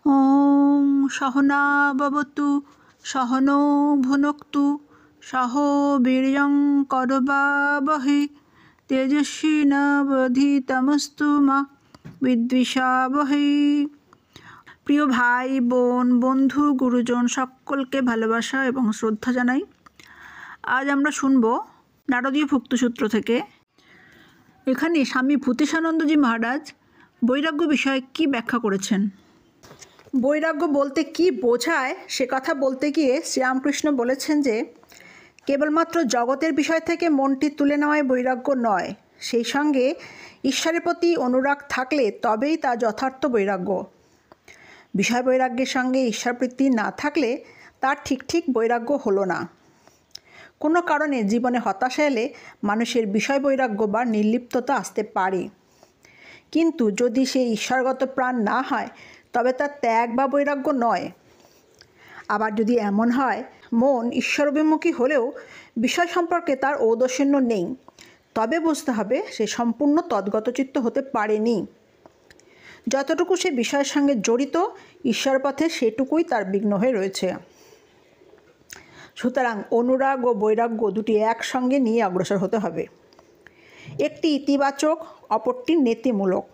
ওম সহনা ভবতু সহনো ভুনক্তু সহ বীর্যং করবাবহৈ তেজস্বিনাবধীতমস্তু মা বিদ্বিষাবহৈ। প্রিয় ভাই বোন বন্ধু গুরুজন সকলকে ভালোবাসা এবং শ্রদ্ধা জানাই। আজ আমরা শুনব নারদীয় ভুক্তসূত্র থেকে। এখানে স্বামী ভূতেশানন্দজি মহারাজ বৈরাগ্য বিষয়ে কি ব্যাখ্যা করেছেন। বৈরাগ্য বলতে কি বোঝায় সে কথা বলতে গিয়ে শ্রীরামকৃষ্ণ বলেছেন যে কেবলমাত্র জগতের বিষয় থেকে মনটি তুলে নেওয়াই বৈরাগ্য নয়, সেই সঙ্গে ঈশ্বরের প্রতি অনুরাগ থাকলে তবেই তা যথার্থ বৈরাগ্য। বিষয় বৈরাগ্যের সঙ্গে ঈশ্বরপ্রীতি না থাকলে তার ঠিক বৈরাগ্য হলো না। কোনো কারণে জীবনে হতাশা এলে মানুষের বিষয় বৈরাগ্য বা নির্লিপ্ততা আসতে পারে, কিন্তু যদি সে ঈশ্বরগত প্রাণ না হয় তবে তার ত্যাগ বা বৈরাগ্য নয়। আবার যদি এমন হয় মন ঈশ্বরাভিমুখী হলেও বিষয় সম্পর্কে তার ঔদাসীন্য নেই, তবে বুঝতে হবে সে সম্পূর্ণ তদ্গতচিত্ত হতে পারেনি। যতটুকু সে বিষয়ের সঙ্গে জড়িত ঈশ্বর পথে সেটুকুই তার বিঘ্ন হয়ে রয়েছে। সুতরাং অনুরাগ ও বৈরাগ্য দুটি একসঙ্গে নিয়ে অগ্রসর হতে হবে। একটি ইতিবাচক, অপরটি নীতিমূলক।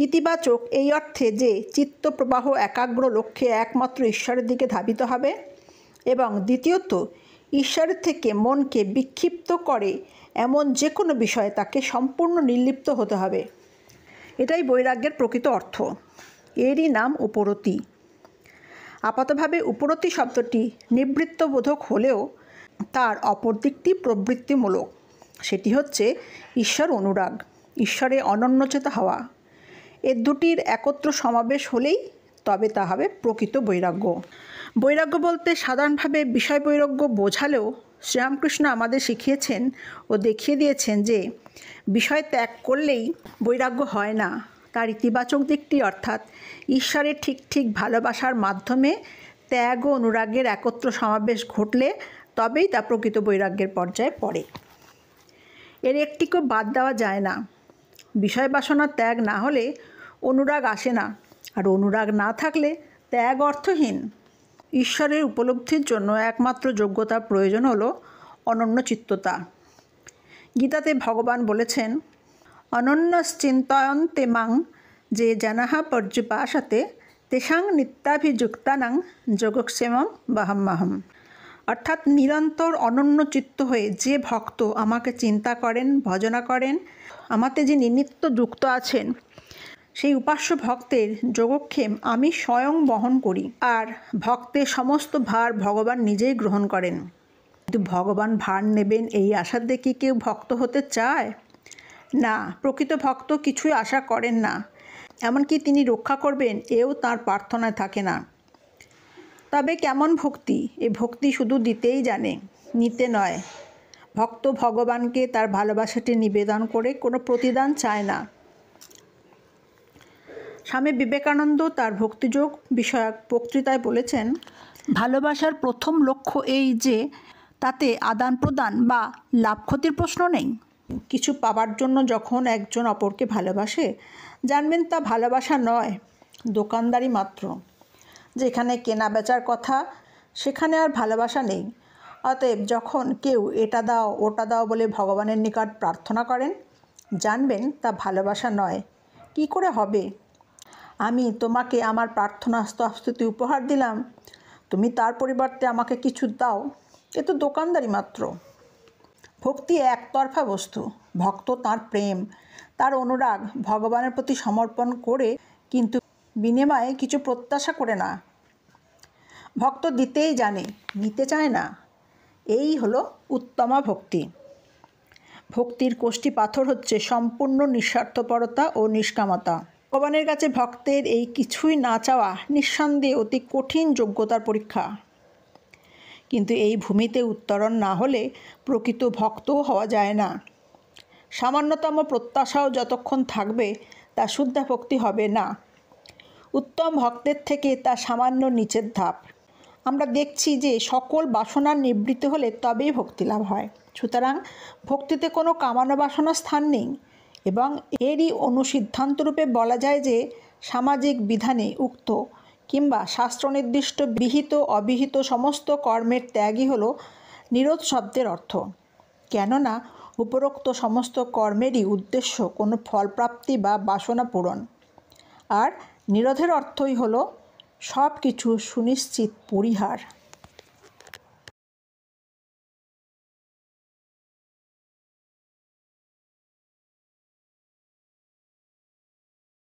ইতিবাচক এই অর্থে যে চিত্তপ্রবাহ একাগ্র লক্ষ্যে একমাত্র ঈশ্বরের দিকে ধাবিত হবে, এবং দ্বিতীয়ত ঈশ্বরের থেকে মনকে বিক্ষিপ্ত করে এমন যে কোনো বিষয়ে তাকে সম্পূর্ণ নির্লিপ্ত হতে হবে। এটাই বৈরাগ্যের প্রকৃত অর্থ। এরই নাম উপরতি। আপাতভাবে উপরতি শব্দটি নিবৃত্তবোধক হলেও তার অপর দিকটি প্রবৃত্তিমূলক। সেটি হচ্ছে ঈশ্বর অনুরাগ, ঈশ্বরে অনন্যচেতা হওয়া। এর দুটির একত্র সমাবেশ হলেই তবে তা হবে প্রকৃত বৈরাগ্য। বৈরাগ্য বলতে সাধারণভাবে বিষয় বৈরাগ্য বোঝালেও শ্রীরামকৃষ্ণ আমাদের শিখিয়েছেন ও দেখিয়ে দিয়েছেন যে বিষয় ত্যাগ করলেই বৈরাগ্য হয় না। তার ইতিবাচক দিকটি অর্থাৎ ঈশ্বরের ঠিক ভালোবাসার মাধ্যমে ত্যাগ ও অনুরাগের একত্র সমাবেশ ঘটলে তবেই তা প্রকৃত বৈরাগ্যের পর্যায়ে পড়ে। এর একটিকেও বাদ দেওয়া যায় না। বিষয় বাসনা ত্যাগ না হলে অনুরাগ আসে না, আর অনুরাগ না থাকলে ত্যাগ অর্থহীন। ঈশ্বরের উপলব্ধির জন্য একমাত্র যোগ্যতার প্রয়োজন হলো অনন্যচিত্ততা। গীতাতে ভগবান বলেছেন, অনন্যশ্চিন্তয়ন্তে মাং যে জনাঃ পর্যুপাসতে তেষাং নিত্যাভিযুক্তানাং যোগক্ষেমং বহাম্যহম। অর্থাৎ নিরন্তর অনন্যচিত্ত হয়ে যে ভক্ত আমাকে চিন্তা করেন, ভজনা করেন, আমাতে যিনি নিত্য যুক্ত আছেন, সেই উপাস্য ভক্তের যোগক্ষেম আমি স্বয়ং বহন করি। আর ভক্তের সমস্ত ভার ভগবান নিজেই গ্রহণ করেন। কিন্তু ভগবান ভার নেবেন এই আশা দেখে কেউ ভক্ত হতে চায় না। প্রকৃত ভক্ত কিছুই আশা করেন না, এমনকি তিনি রক্ষা করবেন এও তার প্রার্থনায় থাকে না। তবে কেমন ভক্তি? এই ভক্তি শুধু দিতেই জানে, নিতে নয়। ভক্ত ভগবানকে তার ভালোবাসাটি নিবেদন করে কোনো প্রতিদান চায় না। স্বামী বিবেকানন্দ তার ভক্তিযোগ বিষয়ক বক্তৃতায় বলেছেন, ভালোবাসার প্রথম লক্ষ্য এই যে তাতে আদান প্রদান বা লাভ ক্ষতির প্রশ্ন নেই। কিছু পাবার জন্য যখন একজন অপরকে ভালোবাসে, জানবেন তা ভালোবাসা নয়, দোকানদারি মাত্র। যেখানে কেনা বেচার কথা সেখানে আর ভালোবাসা নেই। অতএব যখন কেউ এটা দাও ওটা দাও বলে ভগবানের নিকট প্রার্থনা করেন, জানবেন তা ভালোবাসা নয়। কি করে হবে? আমি তোমাকে আমার প্রার্থনা স্তুতি উপহার দিলাম, তুমি তার পরিবর্তে আমাকে কিছু দাও, এ তো দোকানদারি মাত্র। ভক্তি একতরফা বস্তু। ভক্ত তার প্রেম, তার অনুরাগ ভগবানের প্রতি সমর্পণ করে, কিন্তু বিনিময়ে কিছু প্রত্যাশা করে না। ভক্ত দিতেই জানে, নিতে চায় না। এই হলো উত্তমা ভক্তি। ভক্তির কোষ্ঠী পাথর হচ্ছে সম্পূর্ণ নিঃস্বার্থপরতা ও নিষ্কামতা। ভগবানের কাছে ভক্তের এই কিছুই না চাওয়া নিঃসন্দেহে অতি কঠিন যোগ্যতার পরীক্ষা। কিন্তু এই ভূমিতে উত্তরণ না হলে প্রকৃত ভক্তও হওয়া যায় না। সামান্যতম প্রত্যাশাও যতক্ষণ থাকবে তা শুদ্ধ ভক্তি হবে না। উত্তম ভক্তের থেকে তা সামান্য নিচের ধাপ। আমরা দেখছি যে সকল বাসনার নিবৃত্তি হলে তবেই ভক্তি লাভ হয়। সুতরাং ভক্তিতে কোনো কামনা বাসনার স্থান নেই, এবং এরই অনুসিদ্ধান্তরূপে বলা যায় যে সামাজিক বিধানে উক্ত কিংবা শাস্ত্রনির্দিষ্ট বিহিত অবিহিত সমস্ত কর্মের ত্যাগই হল নিরোধ শব্দের অর্থ। কেননা উপরোক্ত সমস্ত কর্মেরই উদ্দেশ্য কোনো ফলপ্রাপ্তি বা বাসনা পূরণ, আর নিরোধের অর্থই হল সব কিছু সুনিশ্চিত পরিহার।